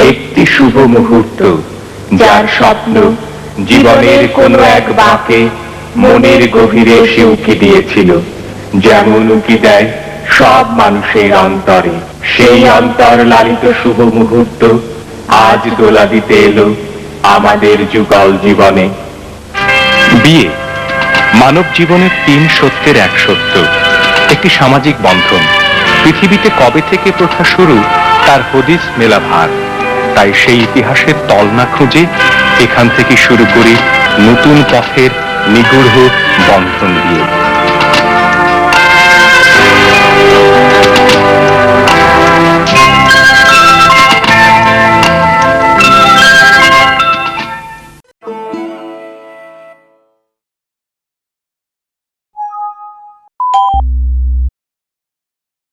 একটি শুভ মুহূর্ত, যার স্বপ্ন জীবনের কোনো এক বাঁকে মনের গভীরে সে উকি দিয়েছিল, যেমন উকি দেয় সব মানুষের অন্তরে। সেই অন্তর লালিত শুভ মুহূর্ত আজ দোলা দিতে এলো আমাদের যুগল জীবনে। বিয়ে মানব জীবনের 3 সত্যের এক সত্য, একটি সামাজিক বন্ধন। পৃথিবীতে কবে থেকে প্রথা শুরু তার হদিস মেলা ভার। তাই সেই ইতিহাসের তল না খুঁজে এখান থেকে শুরু করি নতুন পথের নিগূঢ় বন্ধন দিয়ে।